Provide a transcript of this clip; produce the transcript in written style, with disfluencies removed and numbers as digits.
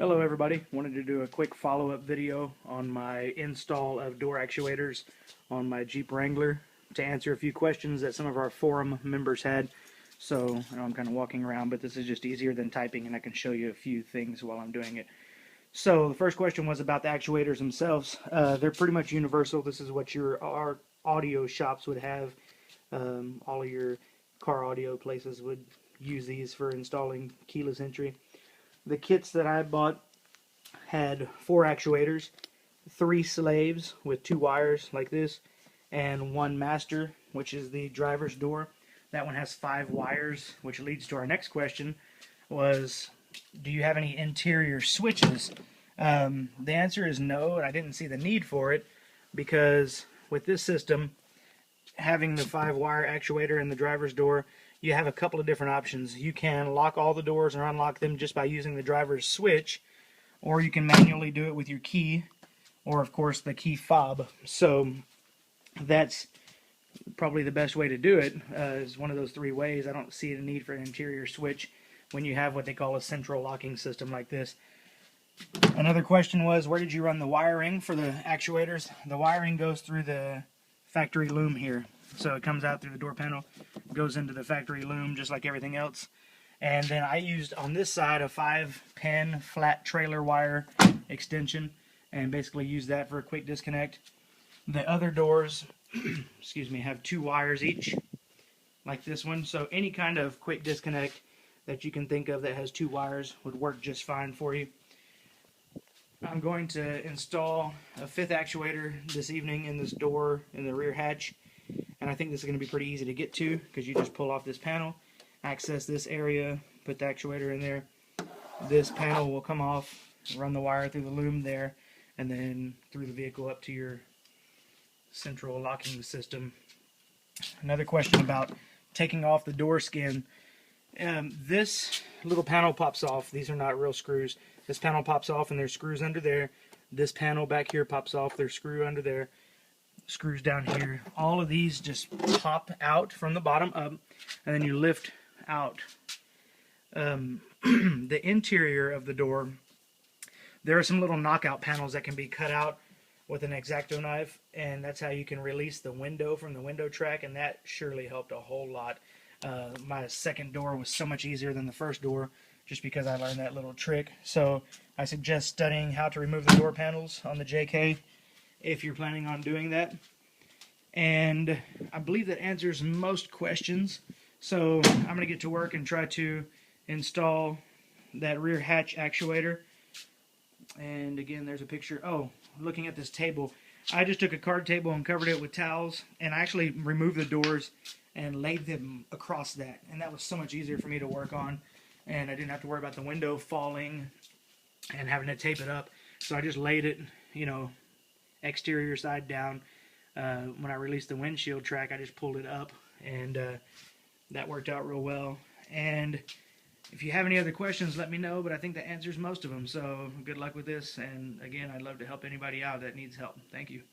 Hello everybody, wanted to do a quick follow-up video on my install of door actuators on my Jeep Wrangler to answer a few questions that some of our forum members had. So I know I'm kind of walking around, but this is just easier than typing and I can show you a few things while I'm doing it. So the first question was about the actuators themselves. They're pretty much universal. This is what our audio shops would have. All of your car audio places would use these for installing keyless entry. The kits that I bought had 4 actuators, 3 slaves with 2 wires like this, and 1 master, which is the driver's door. That one has 5 wires, which leads to our next question, was, do you have any interior switches? The answer is no, and I didn't see the need for it, because with this system, having the 5-wire actuator in the driver's door, you have a couple of different options. You can lock all the doors or unlock them just by using the driver's switch, or you can manually do it with your key, or of course the key fob. So that's probably the best way to do it, is one of those 3 ways. I don't see the need for an interior switch when you have what they call a central locking system like this. Another question was, where did you run the wiring for the actuators? The wiring goes through the factory loom here. So it comes out through the door panel, goes into the factory loom just like everything else. And then I used on this side a 5-pin flat trailer wire extension and basically used that for a quick disconnect. The other doors excuse me, have 2 wires each like this one. So any kind of quick disconnect that you can think of that has 2 wires would work just fine for you. I'm going to install a 5th actuator this evening in this door in the rear hatch. And I think this is going to be pretty easy to get to because you just pull off this panel, access this area, put the actuator in there. This panel will come off, run the wire through the loom there, and then through the vehicle up to your central locking system. Another question about taking off the door skin. This little panel pops off. These are not real screws. This panel pops off and there's screws under there. This panel back here pops off. There's screw under there. Screws down here. All of these just pop out from the bottom up, and then you lift out. The interior of the door, there are some little knockout panels that can be cut out with an X-Acto knife, and that's how you can release the window from the window track, and that surely helped a whole lot. My second door was so much easier than the first door just because I learned that little trick. So I suggest studying how to remove the door panels on the JK if you're planning on doing that. And I believe that answers most questions. So I'm going to get to work and try to install that rear hatch actuator. And again, there's a picture. Oh, looking at this table, I just took a card table and covered it with towels, and I actually removed the doors and laid them across that, and that was so much easier for me to work on, and I didn't have to worry about the window falling and having to tape it up. So I just laid it, you know, exterior side down. When I released the windshield track, I just pulled it up, and that worked out real well. And if you have any other questions, let me know, but I think that answers most of them. So good luck with this, and again, I'd love to help anybody out that needs help. Thank you.